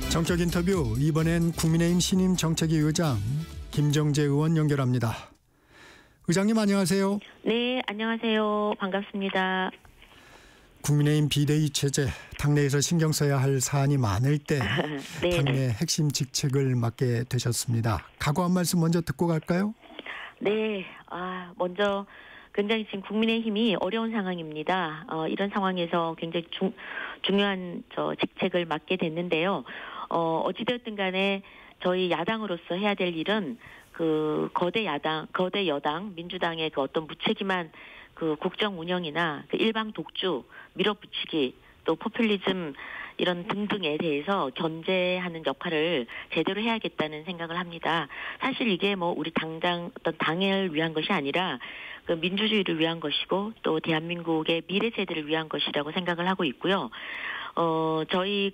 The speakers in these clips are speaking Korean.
정격 인터뷰, 이번엔 국민의힘 신임 정책위 의장 김정재 의원 연결합니다. 의장님 안녕하세요. 네, 안녕하세요. 반갑습니다. 국민의힘 비대위 체제, 당내에서 신경 써야 할 사안이 많을 때 네. 당내 핵심 직책을 맡게 되셨습니다. 각오 한 말씀 먼저 듣고 갈까요? 네, 먼저 굉장히 지금 국민의힘이 어려운 상황입니다. 이런 상황에서 굉장히 중요한 직책을 맡게 됐는데요. 어찌되었든 간에 저희 야당으로서 해야 될 일은 그 거대 여당, 민주당의 그 어떤 무책임한 그 국정 운영이나 그 일방 독주, 밀어붙이기, 또 포퓰리즘 이런 등등에 대해서 견제하는 역할을 제대로 해야겠다는 생각을 합니다. 사실 이게 우리 당장 어떤 당을 위한 것이 아니라 그 민주주의를 위한 것이고 또 대한민국의 미래 세대를 위한 것이라고 생각을 하고 있고요. 저희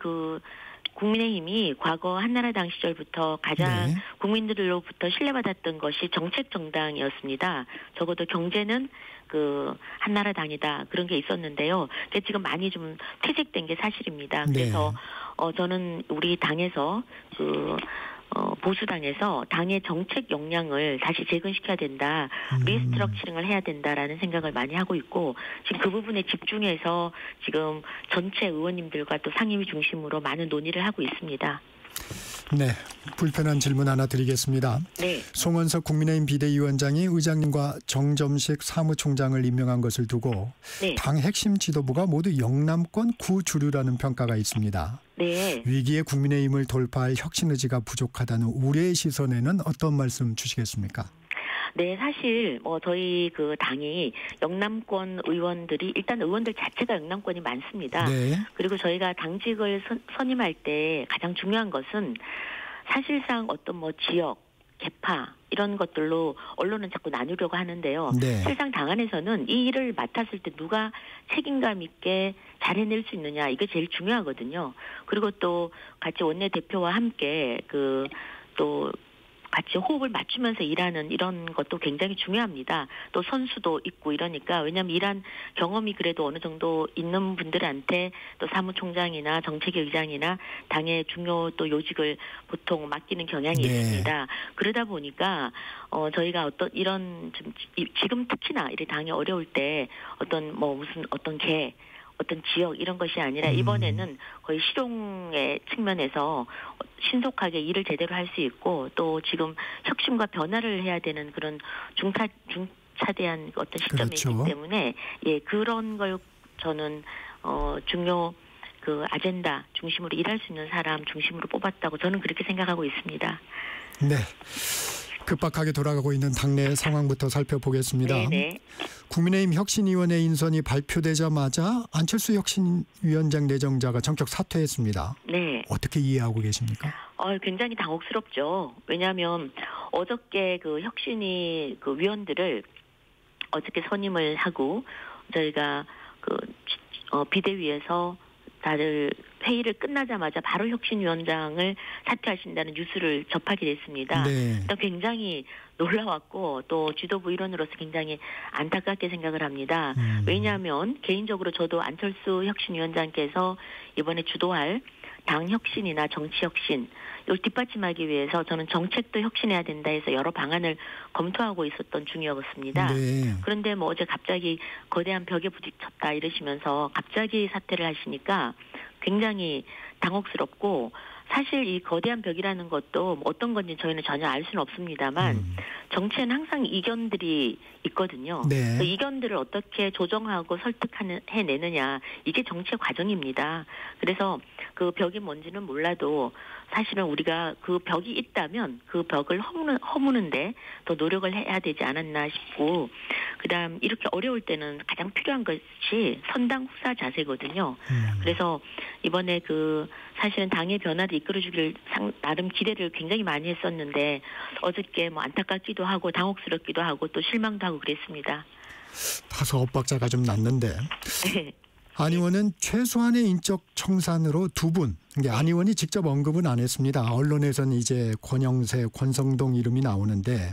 국민의힘이 과거 한나라당 시절부터 가장 국민들로부터 신뢰받았던 것이 정책 정당이었습니다. 적어도 경제는 한나라당이다 그런 게 있었는데요. 그게 지금 많이 좀 퇴색된 게 사실입니다. 그래서 저는 우리 당에서 보수당에서 당의 정책 역량을 다시 재건시켜야 된다. 리스트럭처링을 해야 된다라는 생각을 많이 하고 있고 지금 그 부분에 집중해서 지금 전체 의원님들과 또 상임위 중심으로 많은 논의를 하고 있습니다. 네, 불편한 질문 하나 드리겠습니다. 네. 송원석 국민의힘 비대위원장이 의장님과 정점식 사무총장을 임명한 것을 두고 당 핵심 지도부가 모두 영남권 구주류라는 평가가 있습니다. 네. 위기의 국민의힘을 돌파할 혁신 의지가 부족하다는 우려의 시선에는 어떤 말씀 주시겠습니까? 네, 사실 저희 당이 영남권 의원들이 일단 의원들 자체가 영남권이 많습니다. 네. 그리고 저희가 당직을 선임할 때 가장 중요한 것은 사실상 어떤 지역, 계파 이런 것들로 언론은 자꾸 나누려고 하는데요. 실상 당 안에서는 이 일을 맡았을 때 누가 책임감 있게 잘 해낼 수 있느냐 이게 제일 중요하거든요. 그리고 또 같이 원내대표와 함께 또 같이 호흡을 맞추면서 일하는 이런 것도 굉장히 중요합니다. 또 선수도 있고 이러니까 왜냐하면 일한 경험이 그래도 어느 정도 있는 분들한테 또 사무총장이나 정책위 의장이나 당의 중요 또 요직을 보통 맡기는 경향이 있습니다. 그러다 보니까 저희가 이런 지금 특히나 이 당이 어려울 때 어떤 어떤 지역 이런 것이 아니라 이번에는 거의 실용의 측면에서 신속하게 일을 제대로 할 수 있고 또 지금 혁신과 변화를 해야 되는 그런 중차대한 어떤 시점에 있기 때문에 그런 걸 저는 중요 아젠다 중심으로 일할 수 있는 사람 중심으로 뽑았다고 저는 그렇게 생각하고 있습니다. 네. 급박하게 돌아가고 있는 당내 상황부터 살펴보겠습니다. 네네. 국민의힘 혁신위원회 인선이 발표되자마자 안철수 혁신위원장 내정자가 전격 사퇴했습니다. 네. 어떻게 이해하고 계십니까? 굉장히 당혹스럽죠. 왜냐하면 어저께 혁신위 위원들을 어저께 선임을 하고 저희가 비대위에서 다들 회의를 끝나자마자 바로 혁신위원장을 사퇴하신다는 뉴스를 접하게 됐습니다. 일단 굉장히 놀라웠고 또 지도부 일원으로서 굉장히 안타깝게 생각을 합니다. 왜냐하면 개인적으로 저도 안철수 혁신위원장께서 이번에 주도할 당 혁신이나 정치 혁신 이걸 뒷받침하기 위해서 저는 정책도 혁신해야 된다 해서 여러 방안을 검토하고 있었던 중이었습니다. 그런데 어제 갑자기 거대한 벽에 부딪혔다 이러시면서 갑자기 사퇴를 하시니까 굉장히 당혹스럽고 사실 이 거대한 벽이라는 것도 어떤 건지 저희는 전혀 알 수는 없습니다만 정치에는 항상 이견들이 있거든요. 그 이견들을 어떻게 조정하고 해내느냐 이게 정치의 과정입니다. 그래서 그 벽이 뭔지는 몰라도 사실은 우리가 그 벽이 있다면 그 벽을 허무는데 더 노력을 해야 되지 않았나 싶고 그다음 이렇게 어려울 때는 가장 필요한 것이 선당 후사 자세거든요. 그래서 이번에 사실은 당의 변화를 이끌어주길 나름 기대를 굉장히 많이 했었는데 어저께 안타깝기도 하고 당혹스럽기도 하고 또 실망도 하고 그랬습니다. 다소 엇박자가 좀 났는데 안 의원은 최소한의 인적 청산으로 두 분, 안 의원이 직접 언급은 안 했습니다. 언론에서는 이제 권영세, 권성동 이름이 나오는데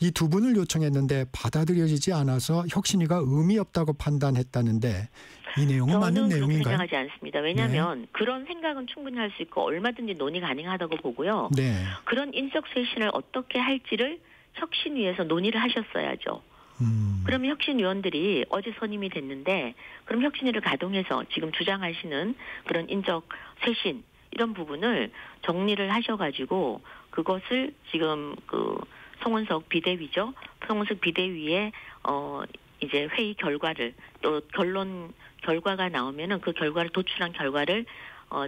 이 두 분을 요청했는데 받아들여지지 않아서 혁신위가 의미 없다고 판단했다는데 이 내용은 맞는 내용인가요? 저는 그렇게 생각하지 않습니다. 왜냐하면 그런 생각은 충분히 할 수 있고 얼마든지 논의 가능하다고 보고요. 그런 인적 쇄신을 어떻게 할지를 혁신위에서 논의를 하셨어야죠. 그러면 혁신위원들이 어제 선임이 됐는데 그럼 혁신위를 가동해서 지금 주장하시는 그런 인적 쇄신 이런 부분을 정리를 하셔가지고 그것을 지금 그 송원석 비대위죠. 송원석 비대위의 이제 회의 결과를 또 결과가 나오면은 그 결과를 도출한 결과를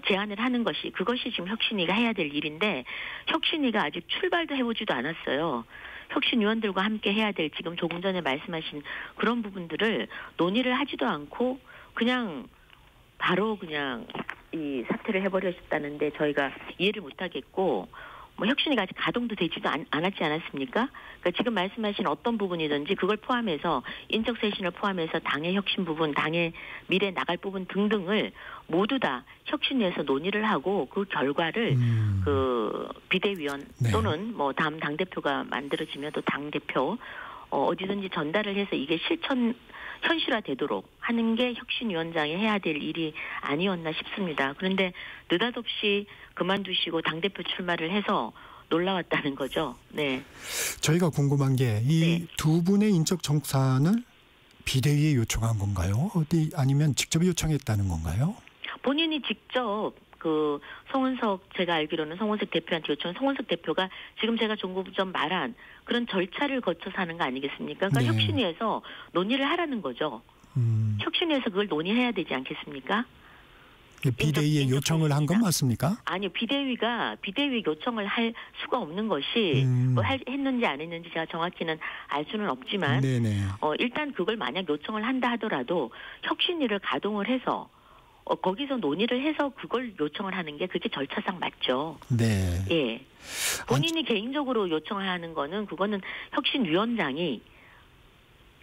제안을 하는 것이 그것이 지금 혁신위가 해야 될 일인데 혁신위가 아직 출발도 해보지도 않았어요. 혁신위원들과 함께 해야 될 지금 조금 전에 말씀하신 그런 부분들을 논의를 하지도 않고 그냥 바로 그냥 이 사퇴를 해버렸다는데 저희가 이해를 못하겠고 뭐 혁신위가 아직 가동도 되지도 않았지 않았습니까? 그러니까 지금 말씀하신 어떤 부분이든지 그걸 포함해서 인적 쇄신을 포함해서 당의 혁신 부분, 당의 미래 나갈 부분 등등을 모두 다 혁신위에서 논의를 하고 그 결과를 그 비대위원 또는 뭐 다음 당대표가 만들어지면 또 당대표 어디든지 전달을 해서 이게 현실화되도록 하는 게 혁신위원장이 해야 될 일이 아니었나 싶습니다. 그런데 느닷없이 그만두시고 당대표 출마를 해서 놀라웠다는 거죠. 네. 저희가 궁금한 게 이 두 분의 인적 청산을 비대위에 요청한 건가요? 아니면 직접 요청했다는 건가요? 본인이 직접 그 제가 알기로는 송원석 대표한테 요청한 송원석 대표가 지금 제가 조금 전 말한 그런 절차를 거쳐서 하는 거 아니겠습니까? 그러니까 혁신위에서 논의를 하라는 거죠. 혁신위에서 그걸 논의해야 되지 않겠습니까? 비대위에 요청을 한 건 맞습니까? 아니요. 비대위 요청을 할 수가 없는 것이 뭐 했는지 안 했는지 제가 정확히는 알 수는 없지만 일단 그걸 만약 요청을 한다 하더라도 혁신위를 가동을 해서 거기서 논의를 해서 그걸 요청을 하는 게 그게 절차상 맞죠. 네. 예. 본인이 개인적으로 요청을 하는 거는 그거는 혁신위원장이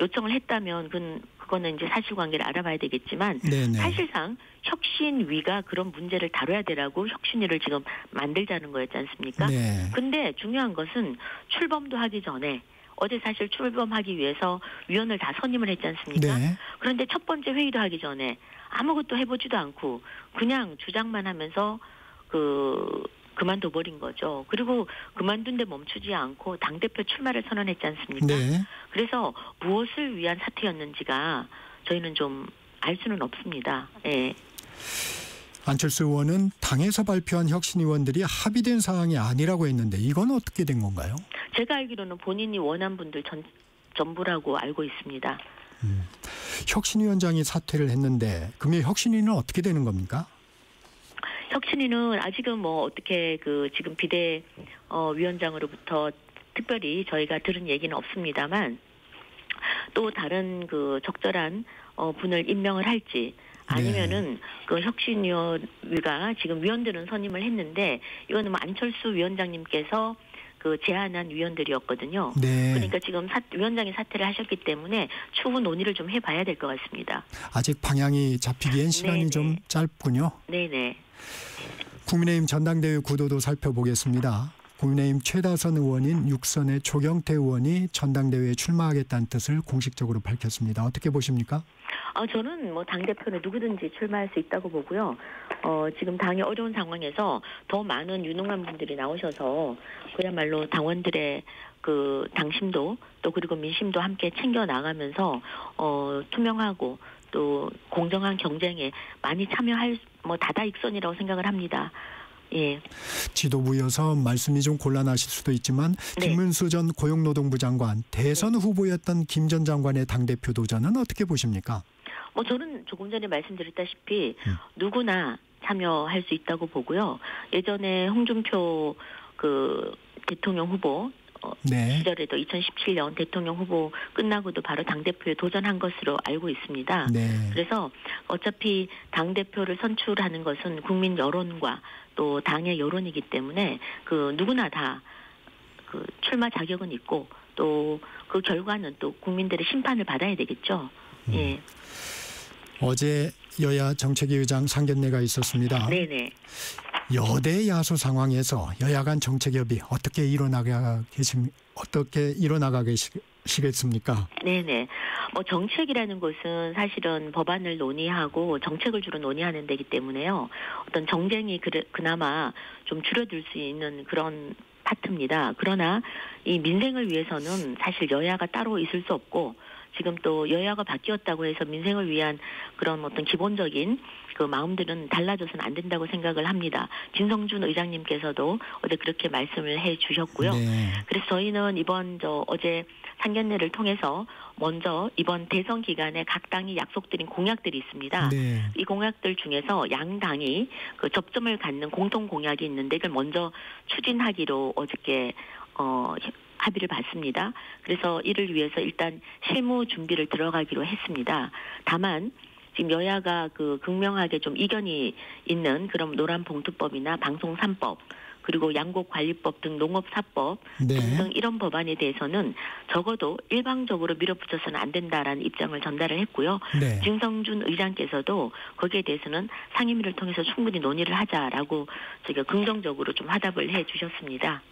요청을 했다면 그거는 이제 사실관계를 알아봐야 되겠지만 사실상 혁신위가 그런 문제를 다뤄야 되라고 혁신위를 지금 만들자는 거였지 않습니까? 근데 중요한 것은 출범도 하기 전에 어제 사실 출범하기 위해서 위원을 다 선임을 했지 않습니까? 그런데 첫 번째 회의도 하기 전에 아무것도 해보지도 않고 그냥 주장만 하면서 그만둬버린 거죠. 그리고 그만둔 데 멈추지 않고 당대표 출마를 선언했지 않습니까? 그래서 무엇을 위한 사퇴였는지가 저희는 좀 알 수는 없습니다. 안철수 의원은 당에서 발표한 혁신위원들이 합의된 사항이 아니라고 했는데 이건 어떻게 된 건가요? 제가 알기로는 본인이 원한 분들 전부라고 알고 있습니다. 혁신위원장이 사퇴를 했는데 그러면 혁신위는 어떻게 되는 겁니까? 혁신위는 아직은 뭐 어떻게 지금 비대 위원장으로부터 특별히 저희가 들은 얘기는 없습니다만 또 다른 적절한 분을 임명을 할지 아니면은 혁신위가 지금 위원들은 선임을 했는데 이거는 뭐 안철수 위원장님께서 제안한 위원들이었거든요. 그러니까 지금 위원장이 사퇴를 하셨기 때문에 추후 논의를 좀 해봐야 될 것 같습니다. 아직 방향이 잡히기엔 시간이 좀 짧군요. 국민의힘 전당대회 구도도 살펴보겠습니다. 국민의힘 최다선 의원인 6선의 조경태 의원이 전당대회에 출마하겠다는 뜻을 공식적으로 밝혔습니다. 어떻게 보십니까? 저는 뭐 당대표는 누구든지 출마할 수 있다고 보고요. 지금 당이 어려운 상황에서 더 많은 유능한 분들이 나오셔서 그야말로 당원들의 당심도 또 그리고 민심도 함께 챙겨 나가면서 투명하고 또 공정한 경쟁에 많이 참여할 다다익선이라고 생각을 합니다. 지도부여서 말씀이 좀 곤란하실 수도 있지만 김문수 전 고용노동부 장관, 대선 후보였던 김 전 장관의 당대표 도전은 어떻게 보십니까? 저는 조금 전에 말씀드렸다시피 누구나 참여할 수 있다고 보고요. 예전에 홍준표 대통령 후보 시절에도 2017년 대통령 후보 끝나고도 바로 당대표에 도전한 것으로 알고 있습니다. 그래서 어차피 당대표를 선출하는 것은 국민 여론과 또 당의 여론이기 때문에 누구나 다 출마 자격은 있고 또 그 결과는 또 국민들의 심판을 받아야 되겠죠. 어제 여야 정책위 의장 상견례가 있었습니다. 네네. 여대 야소 상황에서 여야 간 정책협의 어떻게 일어나가 계시겠습니까? 네네. 정책이라는 것은 사실은 법안을 논의하고 정책을 주로 논의하는 데이기 때문에요. 어떤 정쟁이 그나마 좀 줄어들 수 있는 그런 파트입니다. 그러나 이 민생을 위해서는 사실 여야가 따로 있을 수 없고 지금 또 여야가 바뀌었다고 해서 민생을 위한 그런 어떤 기본적인 그 마음들은 달라져서는 안 된다고 생각을 합니다. 진성준 의장님께서도 어제 그렇게 말씀을 해 주셨고요. 네. 그래서 저희는 어제 상견례를 통해서 먼저 이번 대선 기간에 각 당이 약속드린 공약들이 있습니다. 네. 이 공약들 중에서 양 당이 그 접점을 갖는 공통 공약이 있는데 이걸 먼저 추진하기로 어저께 합의를 봤습니다. 그래서 이를 위해서 일단 실무 준비를 들어가기로 했습니다. 다만 지금 여야가 그 극명하게 좀 이견이 있는 그런 노란봉투법이나 방송 3법 그리고 양곡관리법 등 농업사법 네. 등등 이런 법안에 대해서는 적어도 일방적으로 밀어붙여서는 안 된다라는 입장을 전달을 했고요. 네. 진성준 의장께서도 거기에 대해서는 상임위를 통해서 충분히 논의를 하자라고 저희가 긍정적으로 좀 화답을 해 주셨습니다.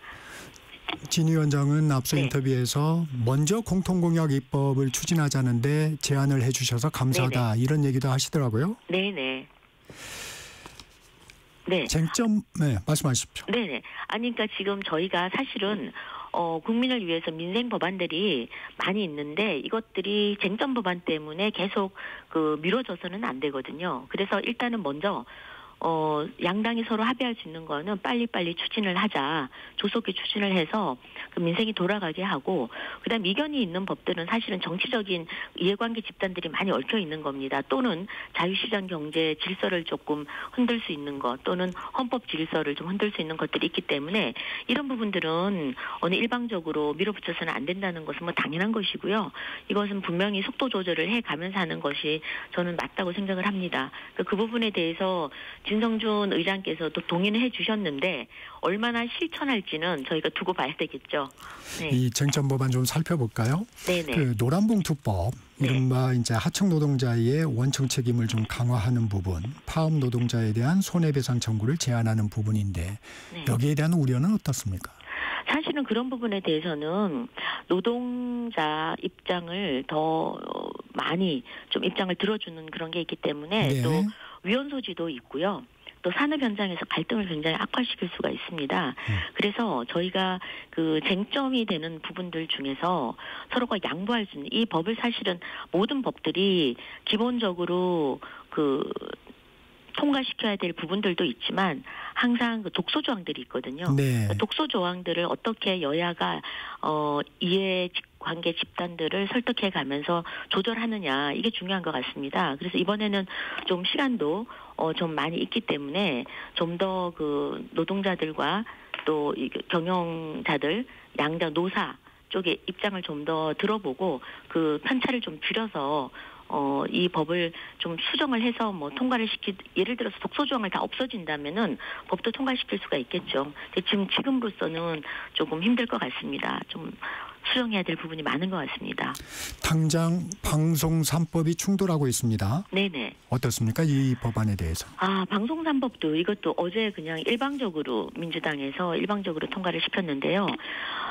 진 위원장은 앞서 네. 인터뷰에서 먼저 공통공약 입법을 추진하자는데 제안을 해 주셔서 감사하다. 네네. 이런 얘기도 하시더라고요. 네네. 네. 쟁점, 네, 말씀하십시오. 네네. 아니, 그러니까 지금 저희가 사실은 국민을 위해서 민생 법안들이 많이 있는데 이것들이 쟁점 법안 때문에 계속 미뤄져서는 안 되거든요. 그래서 일단은 먼저 양당이 서로 합의할 수 있는 거는 빨리빨리 추진을 하자. 조속히 추진을 해서 그 민생이 돌아가게 하고 그다음 이견이 있는 법들은 사실은 정치적인 이해관계 집단들이 많이 얽혀 있는 겁니다. 또는 자유시장 경제 질서를 조금 흔들 수 있는 것 또는 헌법 질서를 좀 흔들 수 있는 것들이 있기 때문에 이런 부분들은 어느 일방적으로 밀어붙여서는 안 된다는 것은 뭐 당연한 것이고요. 이것은 분명히 속도 조절을 해가면서 하는 것이 저는 맞다고 생각을 합니다. 그 부분에 대해서 진성준 의장께서도 동의는 해주셨는데 얼마나 실천할지는 저희가 두고 봐야 되겠죠. 네. 이 쟁점 법안 좀 살펴볼까요? 네네. 그 노란봉투법, 이른바 이제 하청 노동자의 원청 책임을 좀 강화하는 부분, 파업 노동자에 대한 손해배상 청구를 제한하는 부분인데 여기에 대한 우려는 어떻습니까? 사실은 그런 부분에 대해서는 노동자 입장을 더 많이 좀 입장을 들어주는 그런 게 있기 때문에 또 위헌 소지도 있고요. 또 산업 현장에서 갈등을 굉장히 악화시킬 수가 있습니다. 그래서 저희가 그 쟁점이 되는 부분들 중에서 서로가 양보할 수 있는 이 법을 사실은 모든 법들이 기본적으로 통과시켜야 될 부분들도 있지만 항상 독소 조항들이 있거든요. 네. 독소 조항들을 어떻게 여야가 이해관계 집단들을 설득해 가면서 조절하느냐 이게 중요한 것 같습니다. 그래서 이번에는 좀 시간도 좀 많이 있기 때문에 좀 더 노동자들과 또 경영자들 양자 노사 쪽의 입장을 좀 더 들어보고 그 편차를 좀 줄여서 이 법을 좀 수정을 해서 통과를 예를 들어서 독소 조항을 다 없어진다면은 법도 통과시킬 수가 있겠죠. 지금으로서는 조금 힘들 것 같습니다. 좀 수정해야 될 부분이 많은 것 같습니다. 당장 방송 3법이 충돌하고 있습니다. 네네. 어떻습니까? 이 법안에 대해서. 방송 3법도 이것도 어제 그냥 민주당에서 일방적으로 통과를 시켰는데요.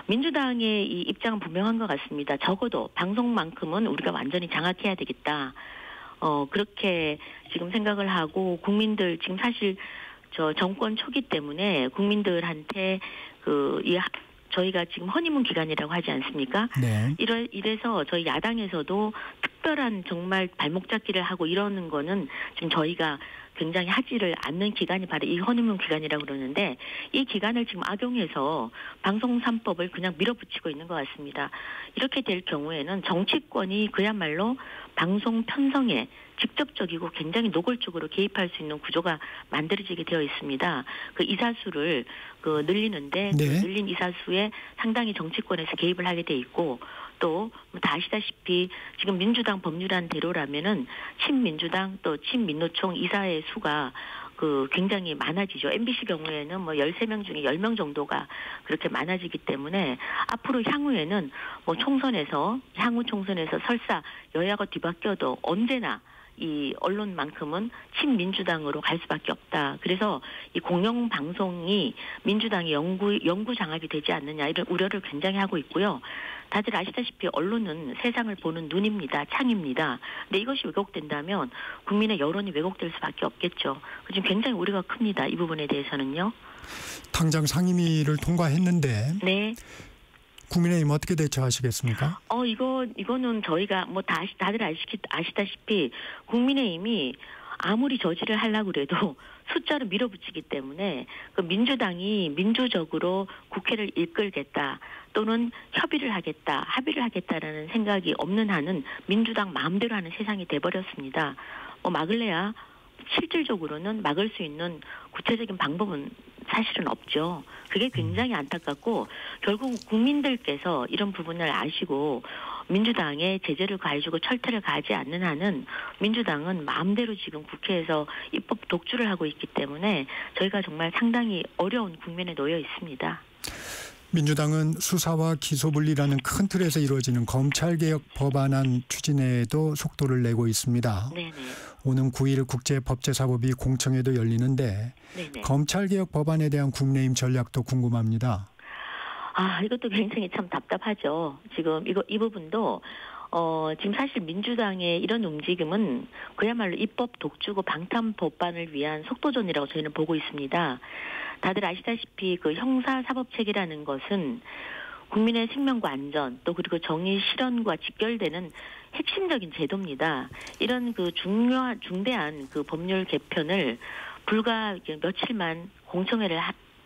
민주당의 이 입장은 분명한 것 같습니다. 적어도 방송만큼은 우리가 완전히 장악해야 되겠다. 그렇게 지금 생각을 하고 국민들 지금 사실 정권 초기 때문에 국민들한테 저희가 지금 허니문 기간이라고 하지 않습니까? 네. 이래서 저희 야당에서도 특별한 정말 발목 잡기를 하고 이러는 거는 지금 저희가 굉장히 하지를 않는 기간이 바로 이 허니문 기간이라고 그러는데 이 기간을 지금 악용해서 방송 3법을 그냥 밀어붙이고 있는 것 같습니다. 이렇게 될 경우에는 정치권이 그야말로 방송 편성에 직접적이고 굉장히 노골적으로 개입할 수 있는 구조가 만들어지게 되어 있습니다. 그 이사수를 늘리는데 늘린 이사수에 상당히 정치권에서 개입을 하게 돼 있고 또 다 아시다시피 지금 민주당 법률안대로라면은 친민주당 또 친민노총 이사의 수가 굉장히 많아지죠. MBC 경우에는 13명 중에 10명 정도가 그렇게 많아지기 때문에 앞으로 향후에는 향후 총선에서 설사 여야가 뒤바뀌어도 언제나 이 언론만큼은 친민주당으로 갈 수밖에 없다. 그래서 이 공영방송이 민주당의 영구 장악이 되지 않느냐 이런 우려를 굉장히 하고 있고요. 다들 아시다시피 언론은 세상을 보는 눈입니다. 창입니다. 근데 이것이 왜곡된다면 국민의 여론이 왜곡될 수밖에 없겠죠. 지금 굉장히 우려가 큽니다. 이 부분에 대해서는요. 당장 상임위를 통과했는데 네. 국민의힘 어떻게 대처하시겠습니까? 이거는 저희가 뭐 다들 아시다시피 국민의힘이 아무리 저지를 하려고 그래도 숫자로 밀어붙이기 때문에 그 민주당이 민주적으로 국회를 이끌겠다 또는 합의를 하겠다라는 생각이 없는 한은 민주당 마음대로 하는 세상이 돼버렸습니다. 막을래야 실질적으로는 막을 수 있는 구체적인 방법은 사실은 없죠. 그게 굉장히 안타깝고 결국 국민들께서 이런 부분을 아시고 민주당에 제재를 가해주고 철퇴를 가하지 않는 한은 민주당은 마음대로 지금 국회에서 입법 독주를 하고 있기 때문에 저희가 정말 상당히 어려운 국면에 놓여 있습니다. 민주당은 수사와 기소분리라는 큰 틀에서 이루어지는 검찰개혁 법안안 추진에도 속도를 내고 있습니다. 네네. 오는 9일 국제법제사법위 공청회도 열리는데 네네. 검찰개혁 법안에 대한 국민의힘 전략도 궁금합니다. 이것도 굉장히 참 답답하죠. 지금 이 부분도 지금 사실 민주당의 이런 움직임은 그야말로 입법 독주고 방탄 법안을 위한 속도전이라고 저희는 보고 있습니다. 다들 아시다시피 그 형사사법체계라는 것은 국민의 생명과 안전 또 그리고 정의 실현과 직결되는 핵심적인 제도입니다. 이런 그 중대한 그 법률 개편을 불과 며칠만 공청회를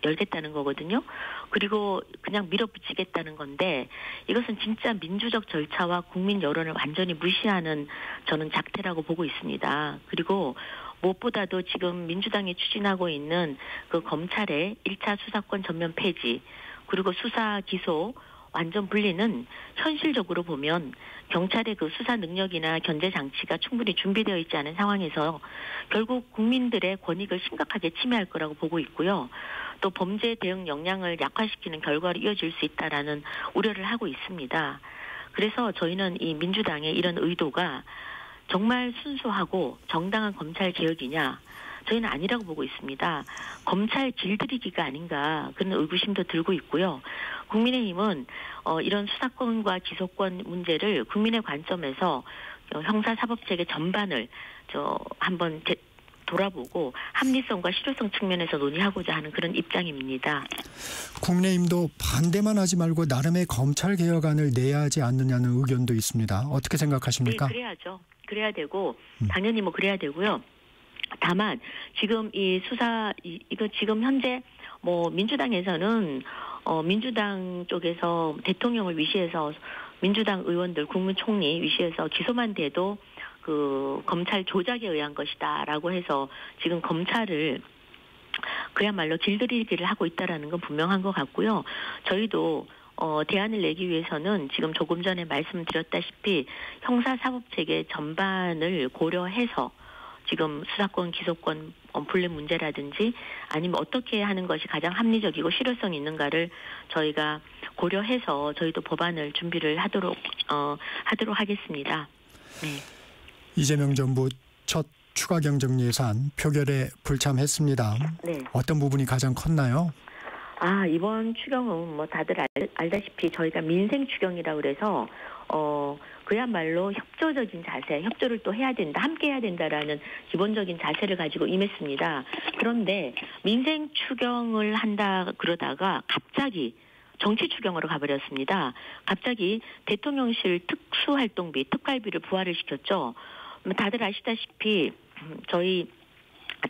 열겠다는 거거든요. 그리고 그냥 밀어붙이겠다는 건데 이것은 진짜 민주적 절차와 국민 여론을 완전히 무시하는 저는 작태라고 보고 있습니다. 그리고 무엇보다도 지금 민주당이 추진하고 있는 그 검찰의 1차 수사권 전면 폐지 그리고 수사 기소 완전 분리는 현실적으로 보면 경찰의 그 수사 능력이나 견제 장치가 충분히 준비되어 있지 않은 상황에서 결국 국민들의 권익을 심각하게 침해할 거라고 보고 있고요. 또 범죄 대응 역량을 약화시키는 결과로 이어질 수 있다라는 우려를 하고 있습니다. 그래서 저희는 이 민주당의 이런 의도가 정말 순수하고 정당한 검찰 개혁이냐? 저희는 아니라고 보고 있습니다. 검찰 길들이기가 아닌가 그런 의구심도 들고 있고요. 국민의힘은 이런 수사권과 기소권 문제를 국민의 관점에서 형사사법체계 전반을 한번 돌아보고 합리성과 실효성 측면에서 논의하고자 하는 그런 입장입니다. 국민의힘도 반대만 하지 말고 나름의 검찰 개혁안을 내야 하지 않느냐는 의견도 있습니다. 어떻게 생각하십니까? 네, 그래야죠. 그래야 되고 당연히 그래야 되고요. 다만 지금 이 수사 이거 지금 현재 민주당에서는 민주당 쪽에서 대통령을 위시해서 민주당 의원들 국무총리 위시해서 기소만 돼도 그 검찰 조작에 의한 것이다라고 해서 지금 검찰을 그야말로 길들이기를 하고 있다라는 건 분명한 것 같고요. 저희도 대안을 내기 위해서는 지금 조금 전에 말씀드렸다시피 형사사법체계 전반을 고려해서 지금 수사권, 기소권 분리 문제라든지 아니면 어떻게 하는 것이 가장 합리적이고 실효성 있는가를 저희가 고려해서 저희도 법안을 준비를 하도록 하겠습니다. 네. 이재명 정부 첫 추가 경정 예산 표결에 불참했습니다. 네. 어떤 부분이 가장 컸나요? 이번 추경은 다들 알다시피 저희가 민생 추경이라고 그래서 그야말로 협조적인 자세, 협조를 또 해야 된다, 함께 해야 된다라는 기본적인 자세를 가지고 임했습니다. 그런데 민생 추경을 한다 그러다가 갑자기 정치 추경으로 가버렸습니다. 갑자기 대통령실 특수활동비, 특활비를 부활을 시켰죠. 다들 아시다시피 저희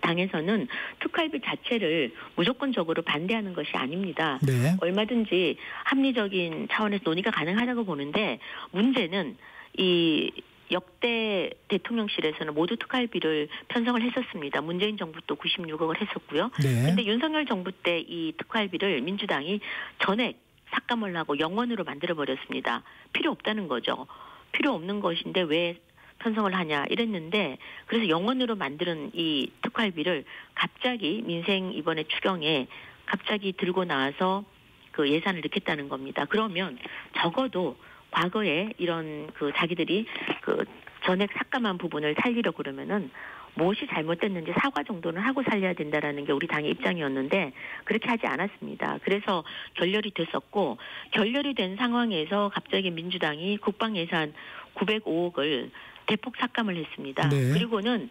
당에서는 특활비 자체를 무조건적으로 반대하는 것이 아닙니다. 네. 얼마든지 합리적인 차원에서 논의가 가능하다고 보는데 문제는 이 역대 대통령실에서는 모두 특활비를 편성을 했었습니다. 문재인 정부 도 96억을 했었고요. 그런데 윤석열 정부 때 이 특활비를 민주당이 전액 삭감을 하고 영원으로 만들어버렸습니다. 필요 없다는 거죠. 필요 없는 것인데 왜 편성을 하냐 이랬는데 그래서 영원으로 만드는 이 특활비를 갑자기 민생 이번에 추경에 갑자기 들고 나와서 그 예산을 넣겠다는 겁니다. 그러면 적어도 과거에 이런 그 자기들이 그 전액 삭감한 부분을 살리려 그러면은 무엇이 잘못됐는지 사과 정도는 하고 살려야 된다라는 게 우리 당의 입장이었는데 그렇게 하지 않았습니다. 그래서 결렬이 됐었고 결렬이 된 상황에서 갑자기 민주당이 국방 예산 905억을 대폭 삭감을 했습니다. 네. 그리고는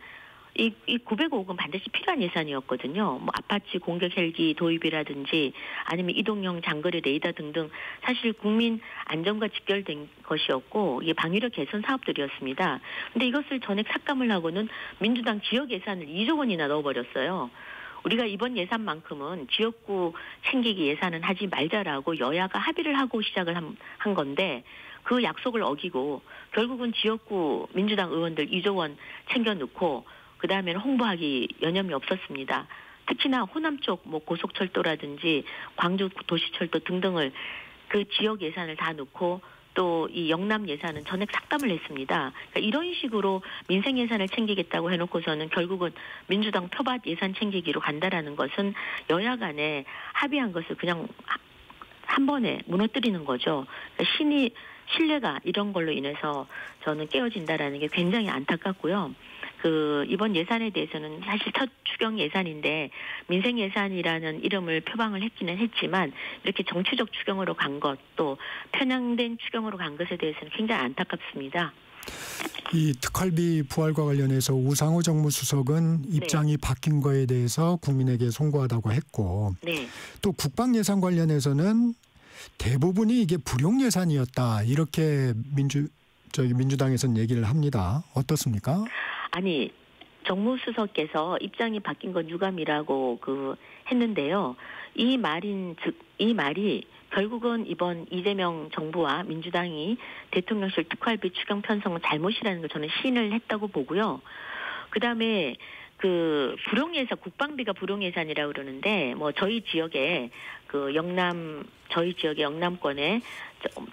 이 905억은 반드시 필요한 예산이었거든요. 뭐 아파치 공격 헬기 도입이라든지 아니면 이동형 장거리 레이더 등등 사실 국민 안전과 직결된 것이었고 이게 방위력 개선 사업들이었습니다. 근데 이것을 전액 삭감을 하고는 민주당 지역 예산을 2조 원이나 넣어버렸어요. 우리가 이번 예산만큼은 지역구 챙기기 예산은 하지 말자라고 여야가 합의를 하고 시작을 한 건데 그 약속을 어기고 결국은 지역구 민주당 의원들 2조 원 챙겨 넣고 그 다음에는 홍보하기 여념이 없었습니다. 특히나 호남 쪽 뭐 고속철도라든지 광주 도시철도 등등을 그 지역 예산을 다 넣고 또 이 영남 예산은 전액 삭감을 했습니다. 그러니까 이런 식으로 민생 예산을 챙기겠다고 해놓고서는 결국은 민주당 표밭 예산 챙기기로 간다라는 것은 여야 간에 합의한 것을 그냥 한 번에 무너뜨리는 거죠. 그러니까 신뢰가 이런 걸로 인해서 저는 깨어진다라는 게 굉장히 안타깝고요. 이번 예산에 대해서는 사실 첫 추경 예산인데 민생 예산이라는 이름을 표방을 했기는 했지만 이렇게 정치적 추경으로 간 것 또 편향된 추경으로 간 것에 대해서는 굉장히 안타깝습니다. 이 특활비 부활과 관련해서 우상호 정무수석은 입장이 바뀐 거에 대해서 국민에게 송구하다고 했고 네. 또 국방 예산 관련해서는 대부분이 이게 불용 예산이었다 이렇게 민주당에서는 얘기를 합니다. 어떻습니까? 아니 정무수석께서 입장이 바뀐 건 유감이라고 했는데요. 이 말이 결국은 이번 이재명 정부와 민주당이 대통령실 특활비 추경 편성은 잘못이라는 걸 저는 시인을 했다고 보고요. 그다음에 불용 예산 국방비가 불용 예산이라고 그러는데 뭐 저희 지역의 저희 지역의 영남권에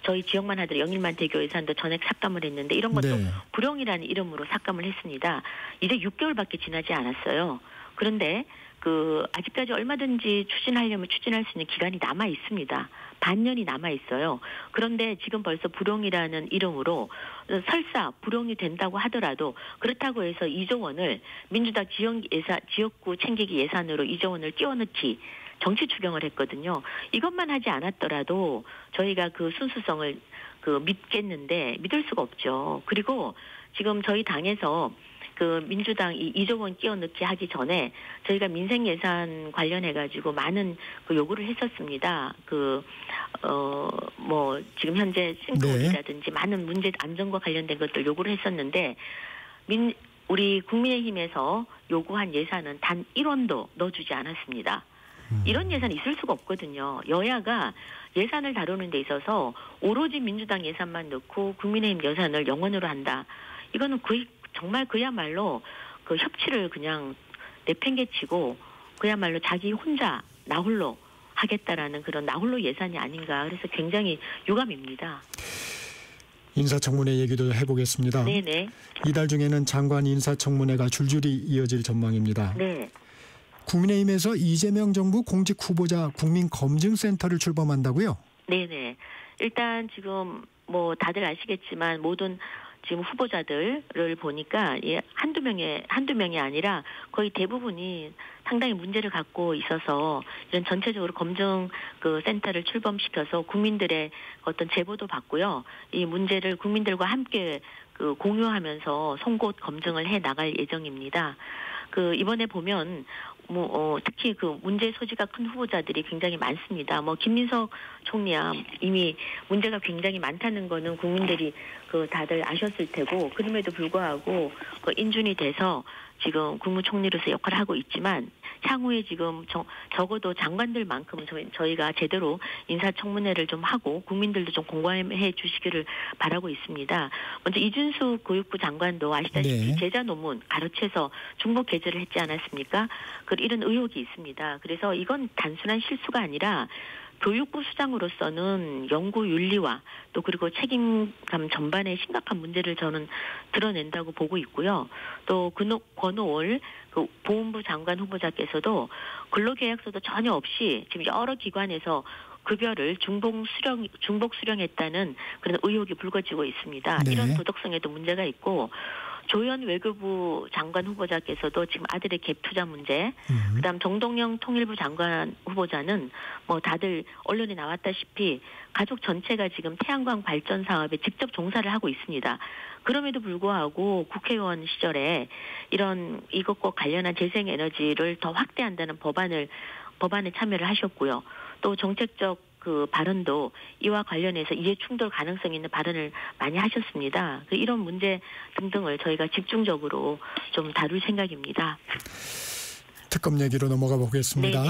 저희 지역만 하더라도 영일만 대교 예산도 전액 삭감을 했는데 이런 것도 네. 불용이라는 이름으로 삭감을 했습니다. 이제 6개월밖에 지나지 않았어요. 그런데 아직까지 얼마든지 추진하려면 추진할 수 있는 기간이 남아 있습니다. 반년이 남아 있어요. 그런데 지금 벌써 불용이라는 이름으로 설사 불용이 된다고 하더라도 그렇다고 해서 2조 원을 민주당 지역구 챙기기 예산으로 2조 원을 끼워넣기 정치 추경을 했거든요. 이것만 하지 않았더라도 저희가 그 순수성을 믿겠는데 믿을 수가 없죠. 그리고 지금 저희 당에서 민주당 2조 원 끼워넣기 하기 전에 저희가 민생 예산 관련해가지고 많은 요구를 했었습니다. 지금 현재 싱크홀이라든지 많은 문제 안전과 관련된 것들 요구를 했었는데 우리 국민의힘에서 요구한 예산은 단 1원도 넣어주지 않았습니다. 이런 예산이 있을 수가 없거든요. 여야가 예산을 다루는 데 있어서 오로지 민주당 예산만 넣고 국민의힘 예산을 영원으로 한다. 이거는 정말 그야말로 협치를 그냥 내팽개치고 그야말로 자기 혼자 나홀로 하겠다라는 그런 나홀로 예산이 아닌가. 그래서 굉장히 유감입니다. 인사청문회 얘기도 해보겠습니다. 네네. 이달 중에는 장관 인사청문회가 줄줄이 이어질 전망입니다. 네. 국민의힘에서 이재명 정부 공직 후보자 국민검증센터를 출범한다고요? 네네. 일단 지금 다들 아시겠지만 모든 지금 후보자들을 보니까 한두 명이 아니라 거의 대부분이 상당히 문제를 갖고 있어서 이런 전체적으로 검증 센터를 출범시켜서 국민들의 어떤 제보도 받고요. 이 문제를 국민들과 함께 공유하면서 송곳 검증을 해 나갈 예정입니다. 이번에 보면 특히 문제 소지가 큰 후보자들이 굉장히 많습니다. 김민석 총리야 이미 문제가 굉장히 많다는 거는 국민들이 다들 아셨을 테고 그럼에도 불구하고 인준이 돼서 지금 국무총리로서 역할을 하고 있지만 향후에 지금 적어도 장관들만큼은 저희가 제대로 인사청문회를 좀 하고 국민들도 좀 공감해 주시기를 바라고 있습니다. 먼저 이준수 교육부 장관도 아시다시피 제자 논문 가로채서 중복 게재를 했지 않았습니까? 이런 의혹이 있습니다. 그래서 이건 단순한 실수가 아니라 교육부 수장으로서는 연구 윤리와 또 그리고 책임감 전반에 심각한 문제를 저는 드러낸다고 보고 있고요. 또 권오올 보훈부 장관 후보자께서도 근로계약서도 전혀 없이 지금 여러 기관에서 급여를 중복 수령했다는 그런 의혹이 불거지고 있습니다. 네. 이런 도덕성에도 문제가 있고 조현 외교부 장관 후보자께서도 지금 아들의 갭 투자 문제, 그다음 정동영 통일부 장관 후보자는 뭐 다들 언론에 나왔다시피 가족 전체가 지금 태양광 발전 사업에 직접 종사를 하고 있습니다. 그럼에도 불구하고 국회의원 시절에 이것과 관련한 재생에너지를 더 확대한다는 법안에 참여를 하셨고요. 또 정책적 그 발언도 이와 관련해서 이해 충돌 가능성이 있는 발언을 많이 하셨습니다. 이런 문제 등등을 저희가 집중적으로 좀 다룰 생각입니다. 특검 얘기로 넘어가 보겠습니다.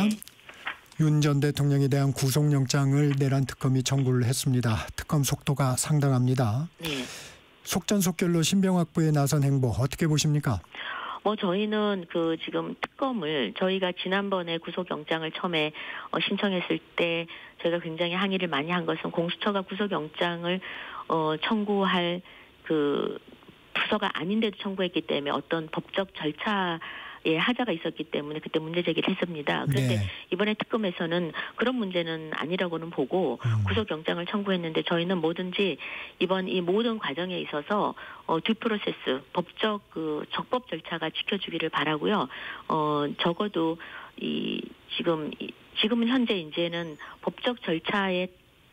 윤 전 대통령에 대한 구속영장을 내란 특검이 청구를 했습니다. 특검 속도가 상당합니다. 네. 속전속결로 신병확보에 나선 행보 어떻게 보십니까? 저희는 지금 특검을 저희가 지난번에 구속영장을 처음에 신청했을 때 저희가 굉장히 항의를 많이 한 것은 공수처가 구속영장을 청구할 부서가 아닌데도 청구했기 때문에 어떤 법적 절차에 하자가 있었기 때문에 그때 문제 제기를 했습니다. 그런데 이번에 특검에서는 그런 문제는 아니라고는 보고 구속영장을 청구했는데 저희는 뭐든지 이번 이 모든 과정에 있어서 듀프로세스 법적 적법 절차가 지켜주기를 바라고요. 적어도 지금은 현재 이제는 법적 절차의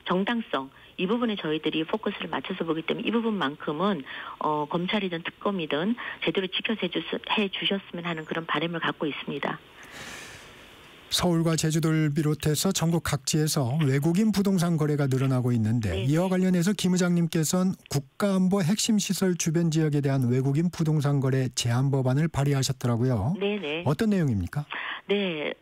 정당성 이 부분에 저희들이 포커스를 맞춰서 보기 때문에 이 부분만큼은 검찰이든 특검이든 제대로 지켜서 해주셨으면 하는 그런 바람을 갖고 있습니다. 서울과 제주도를 비롯해서 전국 각지에서 외국인 부동산 거래가 늘어나고 있는데 이와 관련해서 김 의장님께서는 국가안보 핵심 시설 주변 지역에 대한 외국인 부동산 거래 제한 법안을 발의하셨더라고요. 네네. 어떤 내용입니까? 네,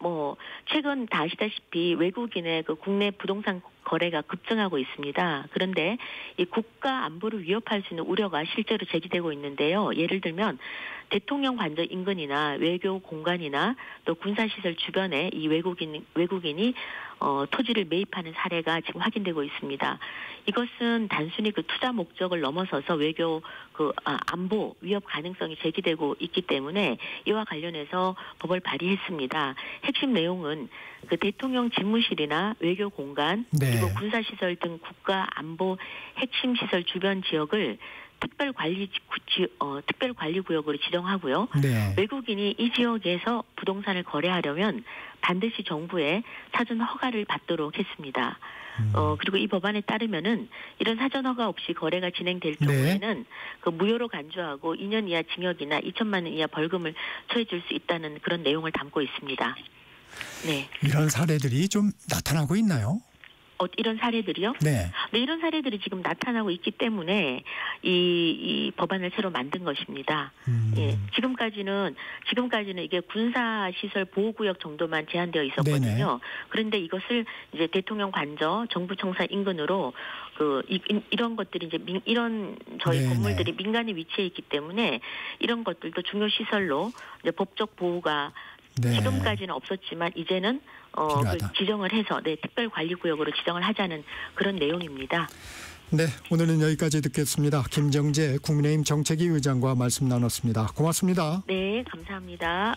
최근 다 아시다시피 외국인의 국내 부동산 거래가 급증하고 있습니다. 그런데 이 국가 안보를 위협할 수 있는 우려가 실제로 제기되고 있는데요. 예를 들면 대통령 관저 인근이나 외교 공간이나 또 군사시설 주변에 이 외국인이 토지를 매입하는 사례가 지금 확인되고 있습니다. 이것은 단순히 투자 목적을 넘어서서 외교 안보 위협 가능성이 제기되고 있기 때문에 이와 관련해서 법을 발의했습니다. 핵심 내용은 대통령 집무실이나 외교 공간 그리고 군사시설 등 국가 안보 핵심 시설 주변 지역을 특별관리구역으로 지정하고요. 외국인이 이 지역에서 부동산을 거래하려면 반드시 정부의 사전 허가를 받도록 했습니다. 그리고 이 법안에 따르면은 이런 사전 허가 없이 거래가 진행될 경우에는 무효로 간주하고 2년 이하 징역이나 2천만 원 이하 벌금을 처해줄 수 있다는 그런 내용을 담고 있습니다. 네. 이런 사례들이 좀 나타나고 있나요? 이런 사례들이요? 네. 이런 사례들이 지금 나타나고 있기 때문에 이 법안을 새로 만든 것입니다. 예. 지금까지는 이게 군사시설 보호구역 정도만 제한되어 있었거든요. 그런데 이것을 이제 대통령 관저, 정부청사 인근으로 이런 것들이 이런 저희 건물들이 민간에 위치해 있기 때문에 이런 것들도 중요 시설로 이제 법적 보호가 지금까지는 없었지만 이제는 지정을 해서 특별관리구역으로 지정을 하자는 그런 내용입니다. 네, 오늘은 여기까지 듣겠습니다. 김정재 국민의힘 정책위 의장과 말씀 나눴습니다. 고맙습니다. 네, 감사합니다.